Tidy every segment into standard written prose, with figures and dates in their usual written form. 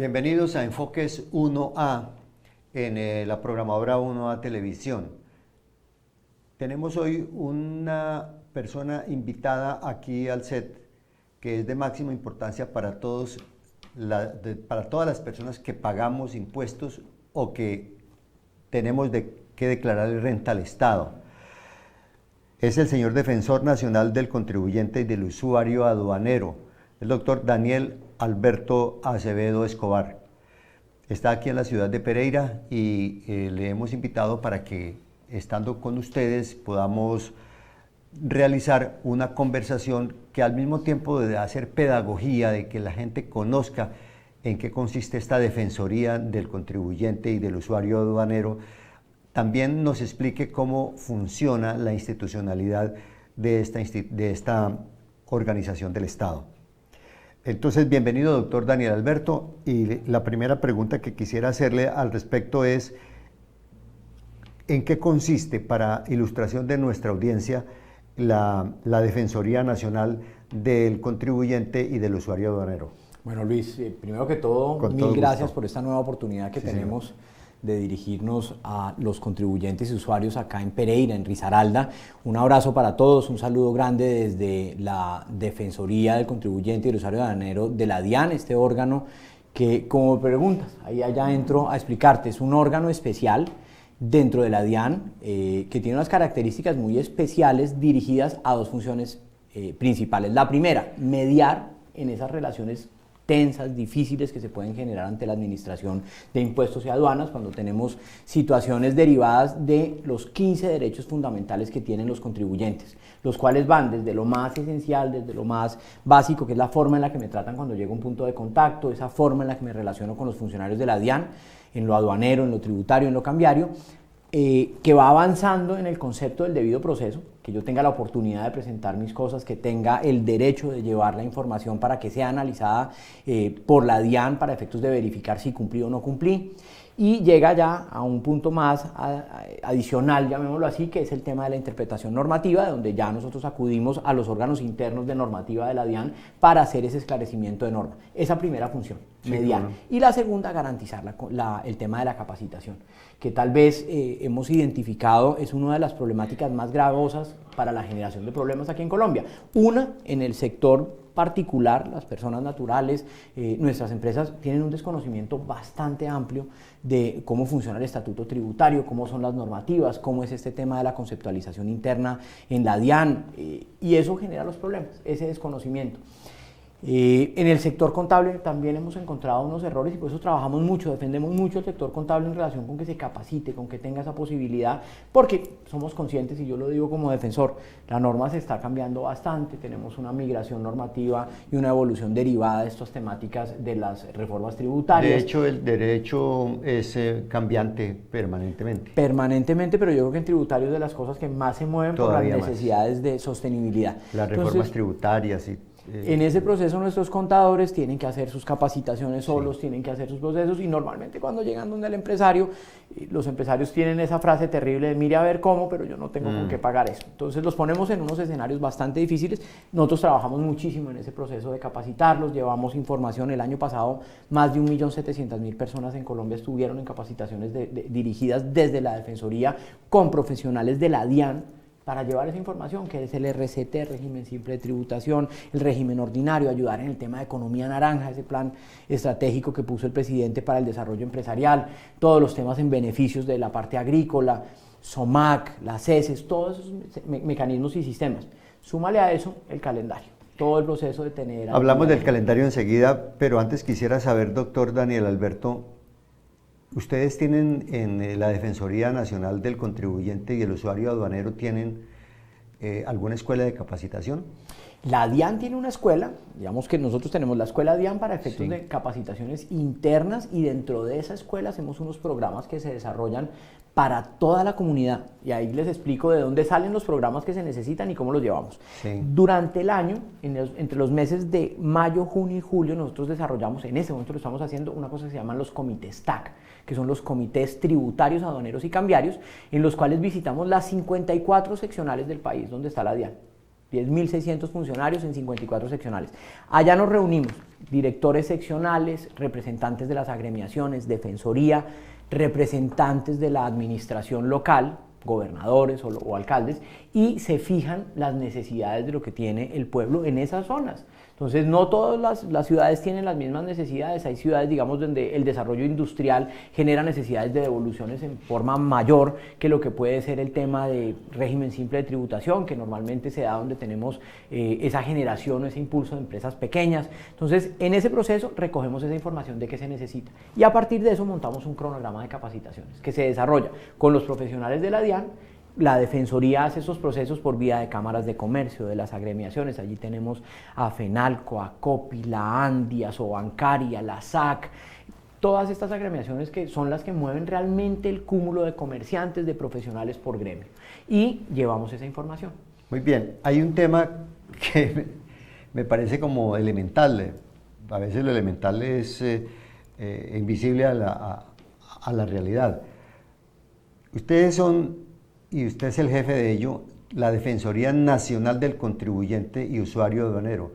Bienvenidos a Enfoques 1A en la programadora 1A Televisión. Tenemos hoy una persona invitada aquí al set que es de máxima importancia para todas las personas que pagamos impuestos o que tenemos que declarar renta al Estado. Es el señor Defensor Nacional del Contribuyente y del Usuario Aduanero, el doctor Daniel Alberto Acevedo Escobar. Está aquí en la ciudad de Pereira y le hemos invitado para que, estando con ustedes, podamos realizar una conversación que al mismo tiempo de hacer pedagogía, de que la gente conozca en qué consiste esta Defensoría del Contribuyente y del Usuario Aduanero, también nos explique cómo funciona la institucionalidad de esta organización del Estado. Entonces, bienvenido, doctor Daniel Alberto, y la primera pregunta que quisiera hacerle al respecto es: ¿en qué consiste, para ilustración de nuestra audiencia, la Defensoría Nacional del Contribuyente y del Usuario Aduanero? Bueno, Luis, primero que todo, mil gracias por esta nueva oportunidad que tenemos, señor, de dirigirnos a los contribuyentes y usuarios acá en Pereira, en Risaralda. Un abrazo para todos, un saludo grande desde la Defensoría del Contribuyente y del Usuario Aduanero de la DIAN, este órgano que, como me preguntas, ahí allá entro a explicarte, es un órgano especial dentro de la DIAN que tiene unas características muy especiales dirigidas a dos funciones principales. La primera, mediar en esas relaciones tensas, difíciles que se pueden generar ante la administración de impuestos y aduanas cuando tenemos situaciones derivadas de los 15 derechos fundamentales que tienen los contribuyentes, los cuales van desde lo más esencial, desde lo más básico, que es la forma en la que me tratan cuando llego a un punto de contacto, esa forma en la que me relaciono con los funcionarios de la DIAN, en lo aduanero, en lo tributario, en lo cambiario, que va avanzando en el concepto del debido proceso, que yo tenga la oportunidad de presentar mis cosas, que tenga el derecho de llevar la información para que sea analizada por la DIAN para efectos de verificar si cumplí o no cumplí, y llega ya a un punto más adicional, llamémoslo así, que es el tema de la interpretación normativa, de donde ya nosotros acudimos a los órganos internos de normativa de la DIAN para hacer ese esclarecimiento de norma. Esa primera función, mediar. Bueno. Y la segunda, garantizar el tema de la capacitación, que tal vez hemos identificado es una de las problemáticas más gravosas para la generación de problemas aquí en Colombia. Una, en el sector particular, las personas naturales, nuestras empresas tienen un desconocimiento bastante amplio de cómo funciona el estatuto tributario, cómo son las normativas, cómo es este tema de la conceptualización interna en la DIAN, y eso genera los problemas, ese desconocimiento. En el sector contable también hemos encontrado unos errores y por eso trabajamos mucho, defendemos mucho el sector contable en relación con que se capacite, con que tenga esa posibilidad, porque somos conscientes, y yo lo digo como defensor, la norma se está cambiando bastante, tenemos una migración normativa y una evolución derivada de estas temáticas de las reformas tributarias. De hecho, el derecho es cambiante permanentemente. Permanentemente, pero yo creo que en tributario es de las cosas que más se mueven todavía por las necesidades de sostenibilidad. Las reformas tributarias y... En ese proceso nuestros contadores tienen que hacer sus capacitaciones solos, tienen que hacer sus procesos, y normalmente cuando llegan donde el empresario, los empresarios tienen esa frase terrible de mire a ver cómo, pero yo no tengo con qué pagar eso. Entonces los ponemos en unos escenarios bastante difíciles. Nosotros trabajamos muchísimo en ese proceso de capacitarlos, llevamos información. El año pasado más de 1.700.000 personas en Colombia estuvieron en capacitaciones dirigidas desde la Defensoría con profesionales de la DIAN, para llevar esa información, que es el RCT, régimen simple de tributación, el régimen ordinario, ayudar en el tema de economía naranja, ese plan estratégico que puso el presidente para el desarrollo empresarial, todos los temas en beneficios de la parte agrícola, SOMAC, las CESES, todos esos mecanismos y sistemas. Súmale a eso el calendario, todo el proceso de tener... Hablamos del calendario enseguida, pero antes quisiera saber, doctor Daniel Alberto, ¿ustedes tienen en la Defensoría Nacional del Contribuyente y el Usuario Aduanero tienen alguna escuela de capacitación? La DIAN tiene una escuela, digamos que nosotros tenemos la escuela DIAN para efectos de capacitaciones internas, y dentro de esa escuela hacemos unos programas que se desarrollan para toda la comunidad, y ahí les explico de dónde salen los programas que se necesitan y cómo los llevamos. Durante el año, entre los meses de mayo, junio y julio, nosotros desarrollamos, en ese momento lo estamos haciendo, una cosa que se llaman los comités TAC, que son los comités tributarios, aduaneros y cambiarios, en los cuales visitamos las 54 seccionales del país donde está la DIAN. 10.600 funcionarios en 54 seccionales. Allá nos reunimos directores seccionales, representantes de las agremiaciones, defensoría, representantes de la administración local, gobernadores o alcaldes, y se fijan las necesidades de lo que tiene el pueblo en esas zonas. Entonces, no todas las ciudades tienen las mismas necesidades. Hay ciudades, digamos, donde el desarrollo industrial genera necesidades de devoluciones en forma mayor que lo que puede ser el tema de régimen simple de tributación, que normalmente se da donde tenemos esa generación o ese impulso de empresas pequeñas. Entonces, en ese proceso recogemos esa información de qué se necesita y a partir de eso montamos un cronograma de capacitaciones que se desarrolla con los profesionales de la DIAN. La Defensoría hace esos procesos por vía de cámaras de comercio, de las agremiaciones. Allí tenemos a FENALCO, a COPI, la ANDI, a Sobancaria, la SAC, todas estas agremiaciones que son las que mueven realmente el cúmulo de comerciantes, de profesionales por gremio. Y llevamos esa información. Muy bien, hay un tema que me parece como elemental. A veces lo elemental es invisible a la realidad. Ustedes son, y usted es el jefe de ello, la Defensoría Nacional del Contribuyente y Usuario Aduanero.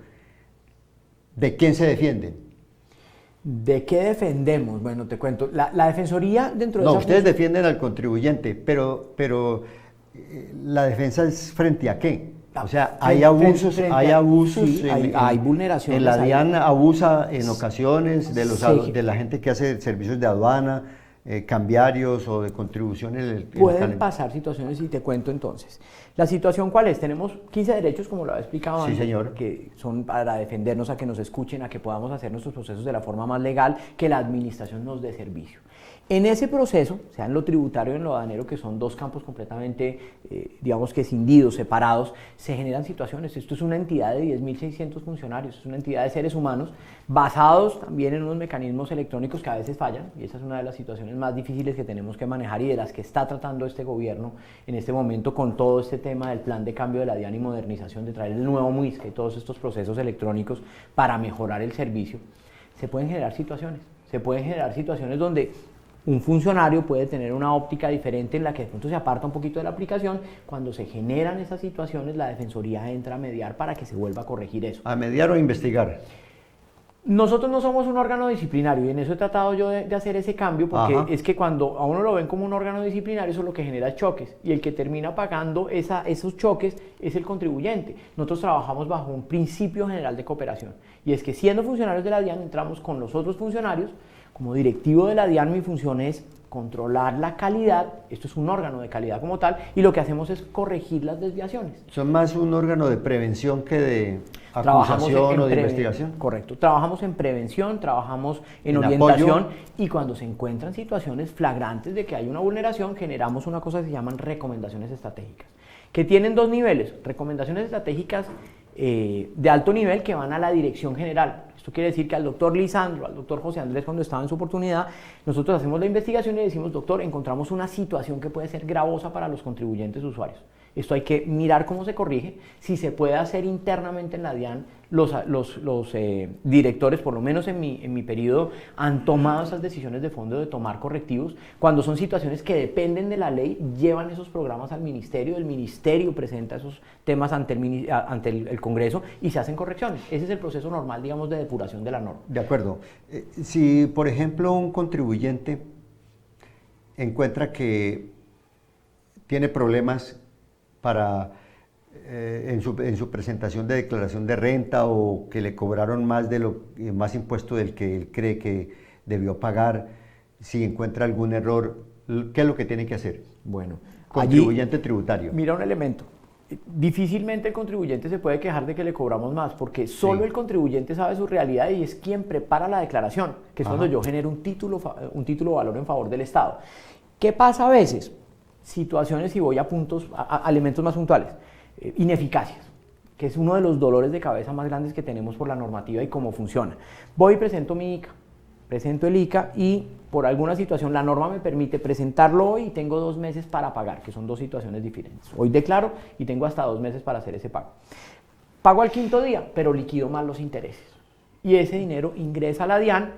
¿De quién se defienden? ¿De qué defendemos? Bueno, te cuento. La Defensoría dentro de... No, ustedes defienden al contribuyente, pero la defensa es frente a qué. O sea, hay abusos, sí, hay vulneraciones. La DIAN abusa en ocasiones de la gente que hace servicios de aduana, cambiarios o de contribuciones. Pueden pasar situaciones y te cuento entonces. ¿La situación cuál es? Tenemos 15 derechos, como lo había explicado antes, señor, que son para defendernos, a que nos escuchen, a que podamos hacer nuestros procesos de la forma más legal, que la administración nos dé servicio. En ese proceso, sea en lo tributario o en lo aduanero, que son dos campos completamente, digamos que escindidos, separados, se generan situaciones. Esto es una entidad de 10.600 funcionarios, es una entidad de seres humanos basados también en unos mecanismos electrónicos que a veces fallan, y esa es una de las situaciones más difíciles que tenemos que manejar y de las que está tratando este gobierno en este momento con todo este tema del plan de cambio de la DIAN y modernización, de traer el nuevo MUISC y todos estos procesos electrónicos para mejorar el servicio. Se pueden generar situaciones donde un funcionario puede tener una óptica diferente en la que de pronto se aparta un poquito de la aplicación. Cuando se generan esas situaciones, la Defensoría entra a mediar para que se vuelva a corregir eso. ¿A mediar o a investigar? Nosotros no somos un órgano disciplinario y en eso he tratado yo de hacer ese cambio porque es que cuando a uno lo ven como un órgano disciplinario, eso es lo que genera choques y el que termina pagando esos choques es el contribuyente. Nosotros trabajamos bajo un principio general de cooperación y es que siendo funcionarios de la DIAN entramos con los otros funcionarios. Como directivo de la DIAN mi función es controlar la calidad, esto es un órgano de calidad como tal, y lo que hacemos es corregir las desviaciones. ¿Son más un órgano de prevención que de acusación o de investigación? Correcto, trabajamos en prevención, trabajamos en orientación apoyo. Y cuando se encuentran situaciones flagrantes de que hay una vulneración, generamos una cosa que se llaman recomendaciones estratégicas, que tienen dos niveles, recomendaciones estratégicas de alto nivel que van a la dirección general. Esto quiere decir que al doctor Lisandro, al doctor José Andrés, cuando estaba en su oportunidad, nosotros hacemos la investigación y le decimos, doctor, encontramos una situación que puede ser gravosa para los contribuyentes usuarios. Esto hay que mirar cómo se corrige, si se puede hacer internamente en la DIAN. Los directores, por lo menos en mi periodo, han tomado esas decisiones de fondo de tomar correctivos. Cuando son situaciones que dependen de la ley, llevan esos programas al ministerio, el ministerio presenta esos temas ante el Congreso y se hacen correcciones. Ese es el proceso normal, digamos, de depuración de la norma. De acuerdo. Si, por ejemplo, un contribuyente encuentra que tiene problemas en su presentación de declaración de renta o que le cobraron más impuesto del que él cree que debió pagar, si encuentra algún error, ¿qué es lo que tiene que hacer? Bueno, contribuyente tributario. Mira un elemento. Difícilmente el contribuyente se puede quejar de que le cobramos más, porque solo el contribuyente sabe su realidad y es quien prepara la declaración, que es cuando yo genero un título de valor en favor del Estado. ¿Qué pasa a veces? Situaciones, y voy a puntos, a elementos más puntuales, ineficacias, que es uno de los dolores de cabeza más grandes que tenemos por la normativa y cómo funciona. Voy y presento mi ICA, presento el ICA y por alguna situación la norma me permite presentarlo hoy y tengo 2 meses para pagar, que son dos situaciones diferentes. Hoy declaro y tengo hasta 2 meses para hacer ese pago. Pago al 5.º día, pero liquido mal los intereses. y ese dinero ingresa a la DIAN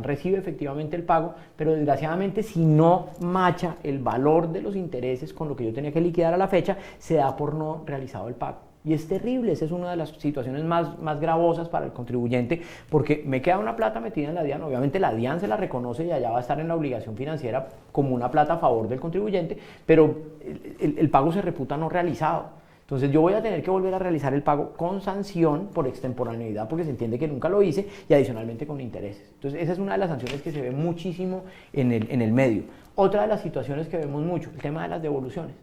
recibe efectivamente el pago, pero desgraciadamente si no macha el valor de los intereses con lo que yo tenía que liquidar a la fecha, se da por no realizado el pago. Y es terrible, esa es una de las situaciones más gravosas para el contribuyente, porque me queda una plata metida en la DIAN, obviamente la DIAN se la reconoce y allá va a estar en la obligación financiera como una plata a favor del contribuyente, pero el pago se reputa no realizado. Entonces yo voy a tener que volver a realizar el pago con sanción por extemporaneidad, porque se entiende que nunca lo hice, y adicionalmente con intereses. Entonces esa es una de las sanciones que se ve muchísimo en el medio. Otra de las situaciones que vemos mucho, el tema de las devoluciones.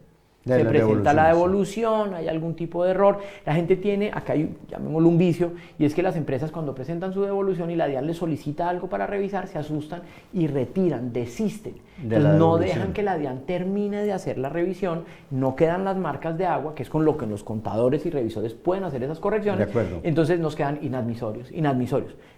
Se presenta la devolución, hay algún tipo de error, la gente tiene, acá hay, llamémoslo un vicio, y es que las empresas cuando presentan su devolución y la DIAN les solicita algo para revisar, se asustan y retiran, desisten. Entonces no dejan que la DIAN termine de hacer la revisión, no quedan las marcas de agua, que es con lo que los contadores y revisores pueden hacer esas correcciones, entonces nos quedan inadmisorios.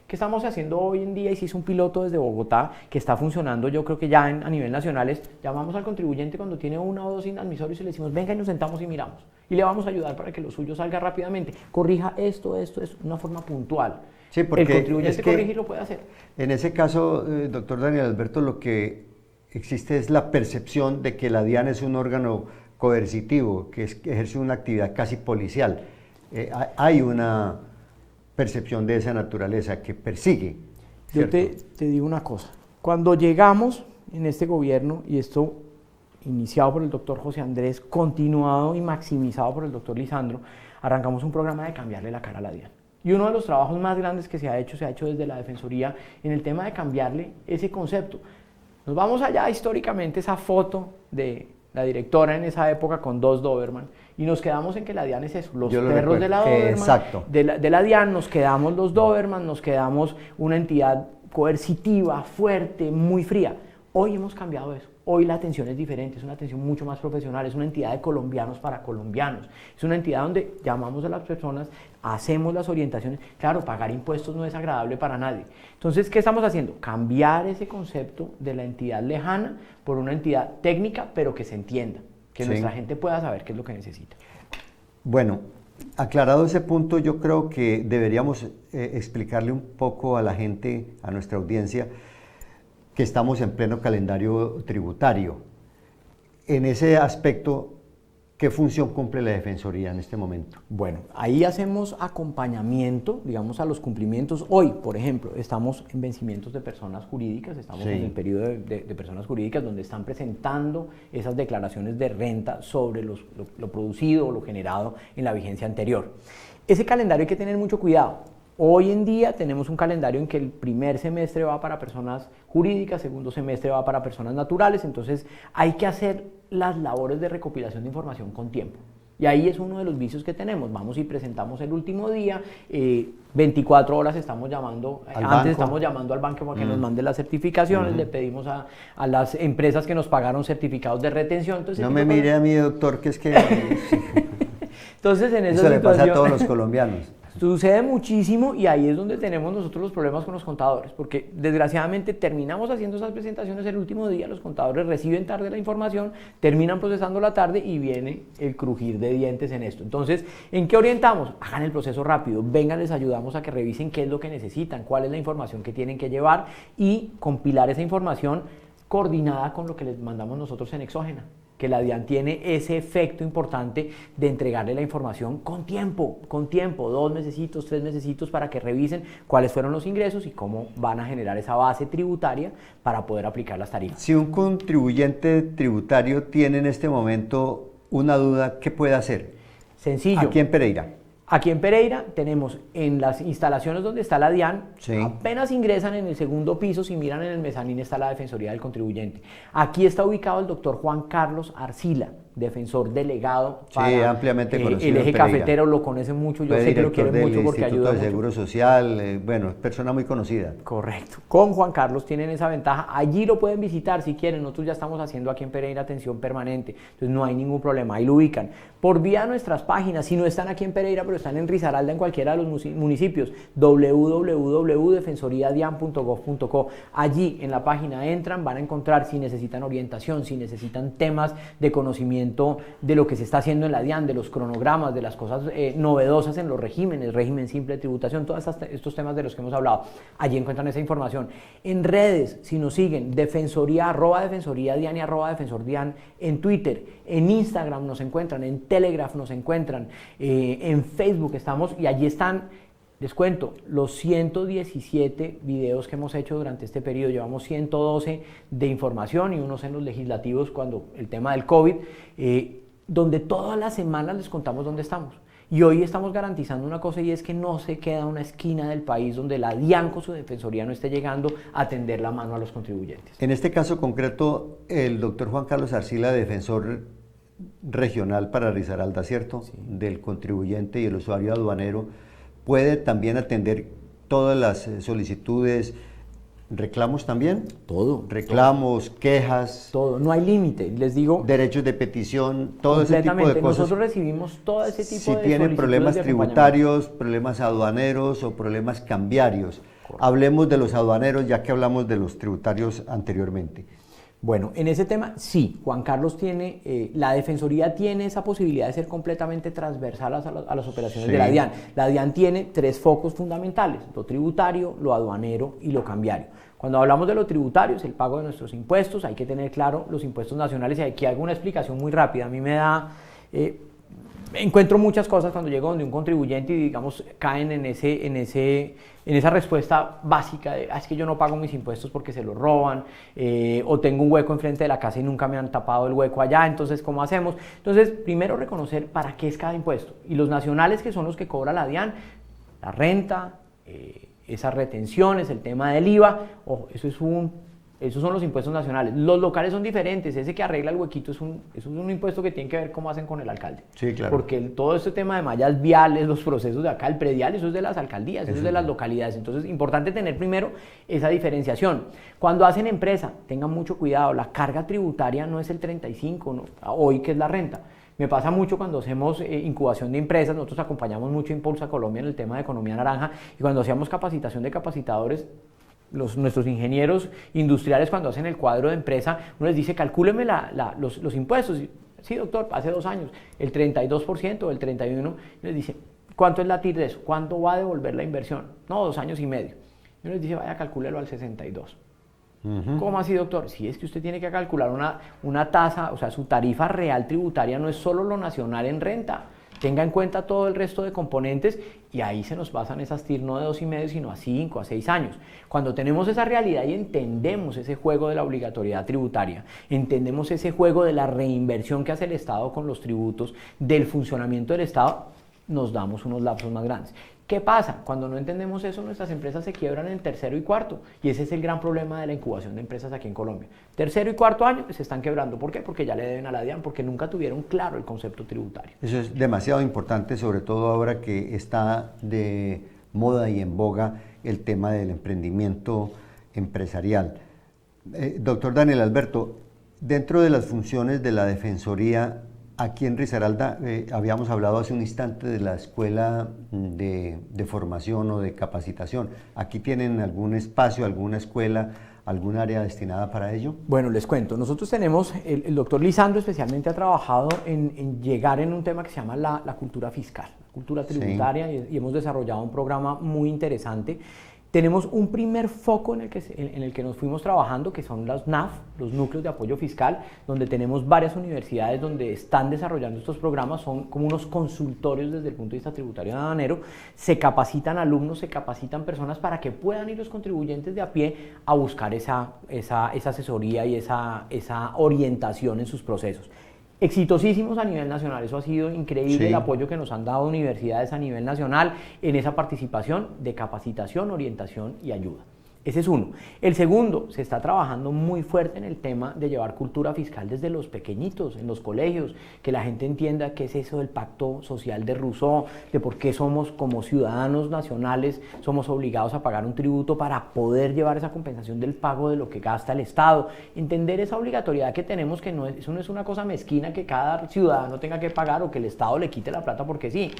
¿Qué estamos haciendo hoy en día? Y se hizo un piloto desde Bogotá que está funcionando, yo creo que ya a nivel nacional es, llamamos al contribuyente cuando tiene 1 o 2 inadmisorios y le decimos, venga y nos sentamos y miramos. Y le vamos a ayudar para que lo suyo salga rápidamente. Corrija esto, es una forma puntual. Sí, porque el contribuyente corrige y lo puede hacer. En ese caso, doctor Daniel Alberto, lo que existe es la percepción de que la DIAN es un órgano coercitivo, que ejerce una actividad casi policial. Hay una percepción de esa naturaleza que persigue, ¿cierto? Yo te digo una cosa, cuando llegamos en este gobierno, y esto iniciado por el doctor José Andrés, continuado y maximizado por el doctor Lisandro, arrancamos un programa de cambiarle la cara a la DIAN. Y uno de los trabajos más grandes que se ha hecho desde la Defensoría en el tema de cambiarle ese concepto. Nos vamos allá históricamente, esa foto de la directora en esa época con 2 Doberman, y nos quedamos en que la DIAN es eso, los perros de la Doberman, de la DIAN nos quedamos los Doberman, nos quedamos una entidad coercitiva, fuerte, muy fría. Hoy hemos cambiado eso, hoy la atención es diferente, es una atención mucho más profesional, es una entidad de colombianos para colombianos, es una entidad donde llamamos a las personas, hacemos las orientaciones. Claro, pagar impuestos no es agradable para nadie. Entonces, ¿qué estamos haciendo? Cambiar ese concepto de la entidad lejana por una entidad técnica, pero que se entienda, que nuestra gente pueda saber qué es lo que necesita. Bueno, aclarado ese punto, yo creo que deberíamos explicarle un poco a la gente, a nuestra audiencia, que estamos en pleno calendario tributario. En ese aspecto, ¿qué función cumple la Defensoría en este momento? Bueno, ahí hacemos acompañamiento, digamos, a los cumplimientos. Hoy, por ejemplo, estamos en vencimientos de personas jurídicas, estamos en el periodo de personas jurídicas donde están presentando esas declaraciones de renta sobre lo producido o lo generado en la vigencia anterior. Ese calendario hay que tener mucho cuidado. Hoy en día tenemos un calendario en que el primer semestre va para personas jurídicas, segundo semestre va para personas naturales, entonces hay que hacer las labores de recopilación de información con tiempo. Y ahí es uno de los vicios que tenemos. Vamos y presentamos el último día, 24 horas estamos llamando, estamos llamando al banco para que nos mande las certificaciones, le pedimos a las empresas que nos pagaron certificados de retención. Entonces, no me mire a mi doctor, que es que... Entonces, en eso le pasa a todos los colombianos. Sucede muchísimo y ahí es donde tenemos nosotros los problemas con los contadores, porque desgraciadamente terminamos haciendo esas presentaciones el último día, los contadores reciben tarde la información, terminan procesando la tarde y viene el crujir de dientes en esto. Entonces, ¿en qué orientamos? Hagan el proceso rápido, vengan, les ayudamos a que revisen qué es lo que necesitan, cuál es la información que tienen que llevar y compilar esa información coordinada con lo que les mandamos nosotros en Exógena, que la DIAN tiene ese efecto importante de entregarle la información con tiempo, 2 mesecitos, 3 mesecitos para que revisen cuáles fueron los ingresos y cómo van a generar esa base tributaria para poder aplicar las tarifas. Si un contribuyente tributario tiene en este momento una duda, ¿qué puede hacer? Sencillo. Aquí en Pereira. Aquí en Pereira tenemos en las instalaciones donde está la DIAN, apenas ingresan en el segundo piso, si miran en el mezanín está la Defensoría del Contribuyente. Aquí está ubicado el doctor Juan Carlos Arcila, defensor delegado para ampliamente conocido el eje cafetero, lo conoce mucho, yo sé que lo quiere mucho porque ayuda mucho. Seguro Social, bueno, persona muy conocida. Correcto. Con Juan Carlos tienen esa ventaja, allí lo pueden visitar si quieren, nosotros ya estamos haciendo aquí en Pereira atención permanente, entonces no hay ningún problema, ahí lo ubican. Por vía nuestras páginas, si no están aquí en Pereira, pero están en Risaralda, en cualquiera de los municipios, www.defensoriadian.gov.co. Allí en la página entran, van a encontrar si necesitan orientación, si necesitan temas de conocimiento conocimiento de lo que se está haciendo en la DIAN, de los cronogramas, de las cosas novedosas en los regímenes, régimen simple de tributación, todos estos temas de los que hemos hablado. Allí encuentran esa información. En redes, si nos siguen, Defensoría, @Defensoría DIAN y @Defensor DIAN en Twitter, en Instagram nos encuentran, en Telegraph nos encuentran, en Facebook estamos, y allí están. Les cuento, los 117 videos que hemos hecho durante este periodo, llevamos 112 de información y unos en los legislativos cuando el tema del COVID, donde todas las semanas les contamos dónde estamos. Y hoy estamos garantizando una cosa, y es que no se queda una esquina del país donde la DIAN con su defensoría no esté llegando a tender la mano a los contribuyentes. En este caso concreto, el doctor Juan Carlos Arcila, defensor regional para Risaralda, ¿cierto? Sí. Del contribuyente y el usuario aduanero, puede también atender todas las solicitudes, reclamos también. Todo. Reclamos, todo. Quejas. Todo, no hay límite, les digo. Derechos de petición, todo ese tipo de cosas. Nosotros recibimos todo ese tipo de solicitudes. Si tienen problemas tributarios, problemas aduaneros o problemas cambiarios. Correcto. Hablemos de los aduaneros, ya que hablamos de los tributarios anteriormente. Bueno, en ese tema sí, Juan Carlos tiene, la Defensoría tiene esa posibilidad de ser completamente transversal a las operaciones de la DIAN. La DIAN tiene 3 focos fundamentales: lo tributario, lo aduanero y lo cambiario. Cuando hablamos de lo tributario, es el pago de nuestros impuestos, hay que tener claro los impuestos nacionales, y aquí hago una explicación muy rápida. A mí me da... encuentro muchas cosas cuando llego donde un contribuyente y, digamos, caen en esa respuesta básica de es que yo no pago mis impuestos porque se los roban, o tengo un hueco enfrente de la casa y nunca me han tapado el hueco allá, entonces ¿cómo hacemos? Entonces, primero reconocer para qué es cada impuesto, y los nacionales, que son los que cobra la DIAN, la renta, esas retenciones, el tema del IVA, ojo, esos son los impuestos nacionales. Los locales son diferentes. Ese que arregla el huequito es un impuesto que tiene que ver cómo hacen con el alcalde. Sí, claro. Porque todo este tema de mallas viales, los procesos de acá, el predial, eso es de las alcaldías, eso es de las localidades. Entonces, importante tener primero esa diferenciación. Cuando hacen empresa, tengan mucho cuidado. La carga tributaria no es el 35, ¿no? Hoy, que es la renta. Me pasa mucho cuando hacemos incubación de empresas. Nosotros acompañamos mucho Impulsa Colombia en el tema de economía naranja, y cuando hacíamos capacitación de capacitadores, nuestros ingenieros industriales, cuando hacen el cuadro de empresa, uno les dice, calcúleme los impuestos. Sí, doctor, hace 2 años, el 32%, el 31%, y les dice, ¿cuánto es la TIR de eso? ¿Cuánto va a devolver la inversión? No, 2 años y medio. Y uno les dice, vaya, calcúlelo al 62%. ¿Cómo así, doctor? Sí, es que usted tiene que calcular una tasa, o sea, su tarifa real tributaria no es solo lo nacional en renta. Tenga en cuenta todo el resto de componentes, y ahí se nos pasan esas TIR no de 2,5, sino a 5, a 6 años. Cuando tenemos esa realidad y entendemos ese juego de la obligatoriedad tributaria, entendemos ese juego de la reinversión que hace el Estado con los tributos, del funcionamiento del Estado, nos damos unos lapsos más grandes. ¿Qué pasa? Cuando no entendemos eso, nuestras empresas se quiebran en tercero y cuarto, y ese es el gran problema de la incubación de empresas aquí en Colombia. Tercero y cuarto año se están quebrando. ¿Por qué? Porque ya le deben a la DIAN, porque nunca tuvieron claro el concepto tributario. Eso es demasiado importante, sobre todo ahora que está de moda y en boga el tema del emprendimiento empresarial. Doctor Daniel Alberto, dentro de las funciones de la Defensoría, aquí en Risaralda habíamos hablado hace un instante de la escuela de formación o de capacitación. ¿Aquí tienen algún espacio, alguna escuela, algún área destinada para ello? Bueno, les cuento. Nosotros tenemos, el doctor Lisandro especialmente ha trabajado en llegar en un tema que se llama la cultura fiscal, la cultura tributaria, sí. Y hemos desarrollado un programa muy interesante. Tenemos un primer foco en el que nos fuimos trabajando, que son los NAF, los núcleos de apoyo fiscal, donde tenemos varias universidades donde están desarrollando estos programas. Son como unos consultorios desde el punto de vista tributario y aduanero. Se capacitan alumnos, se capacitan personas para que puedan ir los contribuyentes de a pie a buscar esa asesoría y esa orientación en sus procesos. Exitosísimos a nivel nacional, eso ha sido increíble, sí. El apoyo que nos han dado universidades a nivel nacional en esa participación de capacitación, orientación y ayuda. Ese es uno. El segundo, se está trabajando muy fuerte en el tema de llevar cultura fiscal desde los pequeñitos, en los colegios, que la gente entienda qué es eso del pacto social de Rousseau, de por qué somos como ciudadanos nacionales, somos obligados a pagar un tributo para poder llevar esa compensación del pago de lo que gasta el Estado. Entender esa obligatoriedad que tenemos, que eso no es una cosa mezquina que cada ciudadano tenga que pagar o que el Estado le quite la plata porque sí.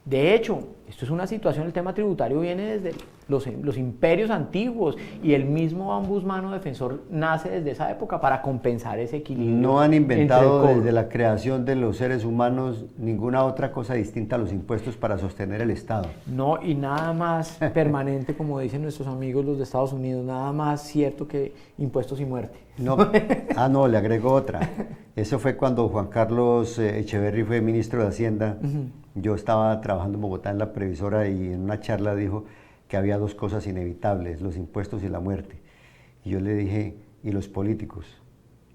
De hecho, esto es una situación, el tema tributario viene desde los imperios antiguos y el mismo ombudsman o defensor nace desde esa época para compensar ese equilibrio. No han inventado desde la creación de los seres humanos ninguna otra cosa distinta a los impuestos para sostener el Estado. No, y nada más permanente, como dicen nuestros amigos los de Estados Unidos, nada más cierto que impuestos y muerte. No, no, le agrego otra. Eso fue cuando Juan Carlos Echeverry fue ministro de Hacienda. Yo estaba trabajando en Bogotá en la previsora y en una charla dijo que había dos cosas inevitables, los impuestos y la muerte. Y yo le dije, ¿y los políticos?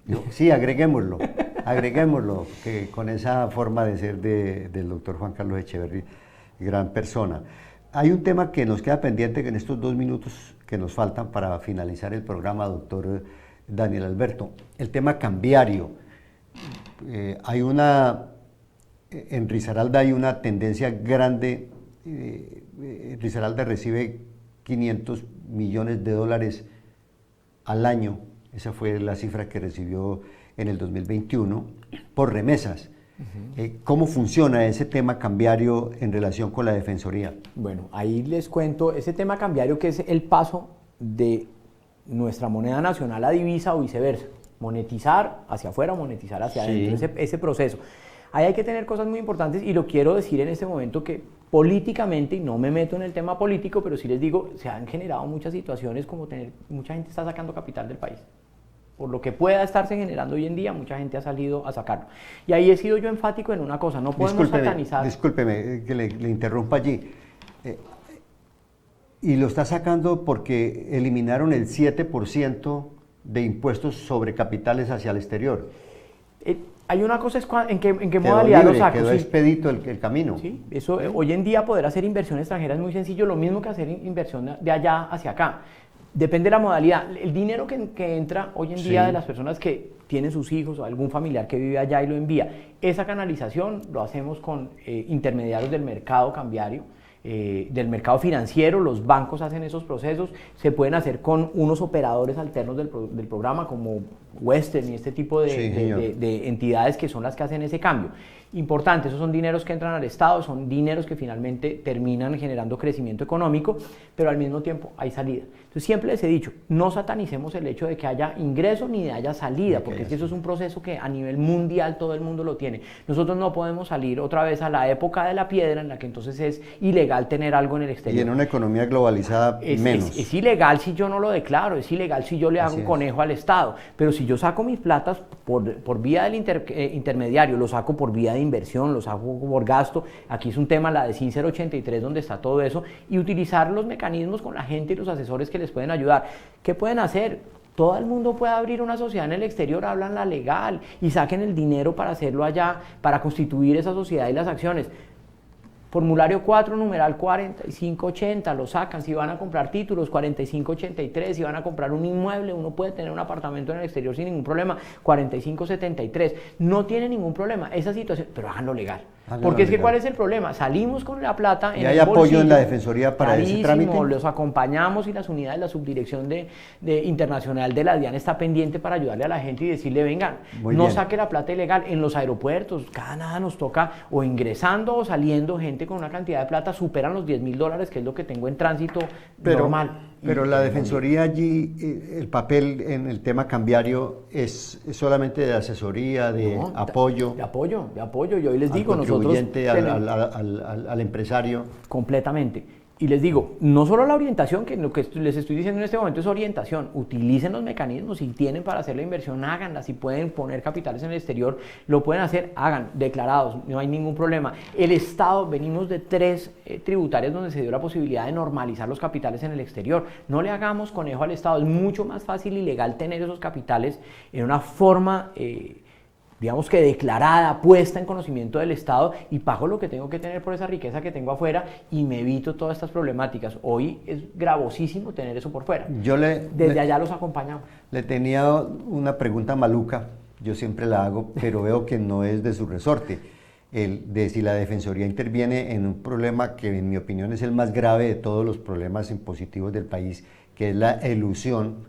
Yo, sí, agreguémoslo, que con esa forma de ser del doctor Juan Carlos Echeverry, gran persona. Hay un tema que nos queda pendiente en estos 2 minutos que nos faltan para finalizar el programa, doctor Daniel Alberto. El tema cambiario. En Risaralda hay una tendencia grande. Risaralda recibe 500 millones de dólares al año, esa fue la cifra que recibió en el 2021, por remesas. ¿Cómo funciona ese tema cambiario en relación con la Defensoría? Bueno, ahí les cuento, ese tema cambiario que es el paso de nuestra moneda nacional a divisa o viceversa, monetizar hacia afuera o monetizar hacia adentro, ese proceso. Ahí hay que tener cosas muy importantes y lo quiero decir en este momento que políticamente, y no me meto en el tema político, pero sí les digo, se han generado muchas situaciones como mucha gente está sacando capital del país. Por lo que pueda estarse generando hoy en día, mucha gente ha salido a sacarlo. Y ahí he sido yo enfático en una cosa, no podemos satanizar. Discúlpeme que le interrumpa allí. Y lo está sacando porque eliminaron el 7% de impuestos sobre capitales hacia el exterior. Hay una cosa, es en qué modalidad lo saco. Quedó expedito el camino. Sí, eso, hoy en día poder hacer inversión extranjera es muy sencillo, lo mismo que hacer inversión de allá hacia acá. Depende de la modalidad. El dinero que entra hoy en día de las personas que tienen sus hijos o algún familiar que vive allá y lo envía, esa canalización lo hacemos con intermediarios del mercado cambiario, del mercado financiero, los bancos hacen esos procesos, se pueden hacer con unos operadores alternos del programa como Western y este tipo de entidades que son las que hacen ese cambio. Importante, esos son dineros que entran al Estado, son dineros que finalmente terminan generando crecimiento económico, pero al mismo tiempo hay salida. Entonces siempre les he dicho, no satanicemos el hecho de que haya ingreso ni de haya salida, porque es que eso es un proceso que a nivel mundial todo el mundo lo tiene. Nosotros no podemos salir otra vez a la época de la piedra en la que entonces es ilegal tener algo en el exterior. Y en una economía globalizada menos. Es ilegal si yo no lo declaro, es ilegal si yo le hago un conejo al Estado, pero si yo saco mis platas por vía del intermediario, lo saco por vía de inversión, lo saco por gasto, aquí es un tema, la de CIN 083, donde está todo eso, y utilizar los mecanismos con la gente y los asesores que les pueden ayudar. ¿Qué pueden hacer? Todo el mundo puede abrir una sociedad en el exterior, hablan la legal y saquen el dinero para hacerlo allá, para constituir esa sociedad y las acciones. Formulario 4, numeral 4580, lo sacan. Si van a comprar títulos, 4583. Si van a comprar un inmueble, uno puede tener un apartamento en el exterior sin ningún problema, 4573. No tiene ningún problema esa situación, pero háganlo legal. Porque es que ¿cuál es el problema? Salimos con la plata en el bolsillo. ¿Y hay apoyo en la Defensoría para ese trámite? Los acompañamos y las unidades, la subdirección de internacional de la DIAN está pendiente para ayudarle a la gente y decirle, vengan, no saque la plata ilegal. En los aeropuertos, cada nada nos toca o ingresando o saliendo gente con una cantidad de plata, superan los $10.000, que es lo que tengo en tránsito normal. Pero la Defensoría allí, el papel en el tema cambiario es solamente de asesoría, de apoyo. De apoyo. Y hoy les digo, nosotros... al empresario. Completamente. Y les digo, no solo la orientación, que lo que les estoy diciendo en este momento es orientación, utilicen los mecanismos, si tienen para hacer la inversión, háganla, si pueden poner capitales en el exterior, lo pueden hacer, hagan, declarados, no hay ningún problema. El Estado, venimos de 3 tributarias donde se dio la posibilidad de normalizar los capitales en el exterior, no le hagamos conejo al Estado, es mucho más fácil y legal tener esos capitales en una forma... digamos que declarada, puesta en conocimiento del Estado y pago lo que tengo que tener por esa riqueza que tengo afuera y me evito todas estas problemáticas. Hoy es gravosísimo tener eso por fuera. Desde allá los acompañamos. Le tenía una pregunta maluca, yo siempre la hago, pero veo que no es de su resorte. De si la Defensoría interviene en un problema que en mi opinión es el más grave de todos los problemas impositivos del país, que es la elusión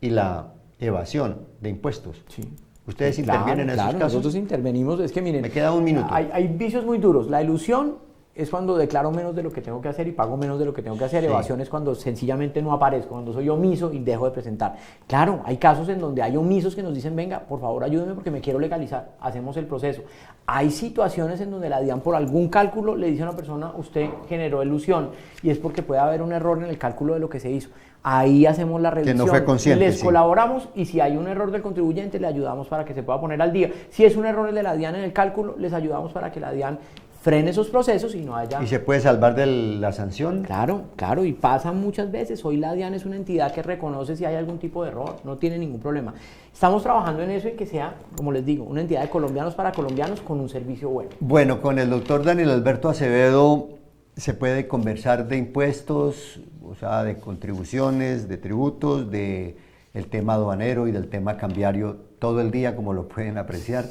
y la evasión de impuestos. Sí. ¿Ustedes intervienen en esos casos? Nosotros intervenimos, es que miren... Me queda un minuto. Hay vicios muy duros. La elusión es cuando declaro menos de lo que tengo que hacer y pago menos de lo que tengo que hacer. Sí. Evasión es cuando sencillamente no aparezco, cuando soy omiso y dejo de presentar. Claro, hay casos en donde hay omisos que nos dicen, venga, por favor ayúdeme porque me quiero legalizar, hacemos el proceso. Hay situaciones en donde la DIAN por algún cálculo le dice a una persona, usted generó elusión, y es porque puede haber un error en el cálculo de lo que se hizo. Ahí hacemos la revisión, que no fue consciente, les colaboramos, y si hay un error del contribuyente le ayudamos para que se pueda poner al día. Si es un error de la DIAN en el cálculo, les ayudamos para que la DIAN frene esos procesos y no haya... ¿Y se puede salvar de la sanción? Claro, claro, y pasa muchas veces. Hoy la DIAN es una entidad que reconoce si hay algún tipo de error, no tiene ningún problema. Estamos trabajando en eso y que sea, como les digo, una entidad de colombianos para colombianos con un servicio bueno. Bueno, con el doctor Daniel Alberto Acevedo se puede conversar de impuestos, o sea, de contribuciones, de tributos, de el tema aduanero y del tema cambiario todo el día, como lo pueden apreciar.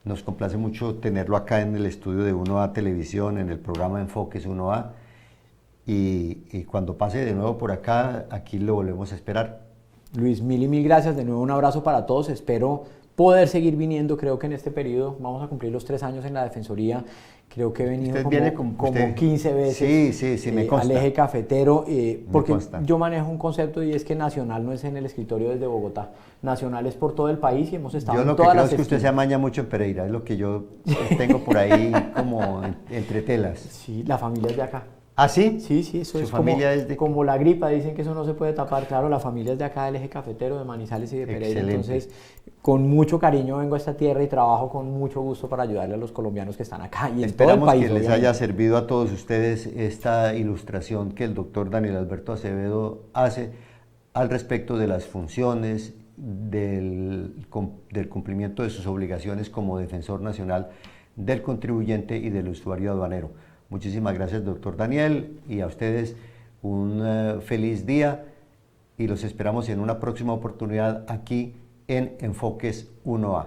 Nos complace mucho tenerlo acá en el estudio de 1A Televisión, en el programa Enfoques 1A. Y cuando pase de nuevo por acá, aquí lo volvemos a esperar. Luis, mil y mil gracias. De nuevo un abrazo para todos. Espero poder seguir viniendo. Creo que en este periodo vamos a cumplir los 3 años en la Defensoría. Creo que he venido como 15 veces sí, me consta. al eje cafetero, porque yo manejo un concepto y es que nacional no es en el escritorio desde Bogotá, nacional es por todo el país y hemos estado en todas las... Yo lo que creo es que usted se amaña mucho en Pereira, es lo que yo tengo por ahí como entre telas. Sí, la familia es de acá. ¿Ah, sí? Sí, eso es como la gripa, dicen que eso no se puede tapar. Claro, la familia es de acá del eje cafetero, de Manizales y de Pereira. Excelente. Entonces, con mucho cariño vengo a esta tierra y trabajo con mucho gusto para ayudarle a los colombianos que están acá y en todo el país. Esperamos que les haya servido a todos ustedes esta ilustración que el doctor Daniel Alberto Acevedo hace al respecto de las funciones, del cumplimiento de sus obligaciones como defensor nacional del contribuyente y del usuario aduanero. Muchísimas gracias, doctor Daniel, y a ustedes un feliz día y los esperamos en una próxima oportunidad aquí en Enfoques 1A.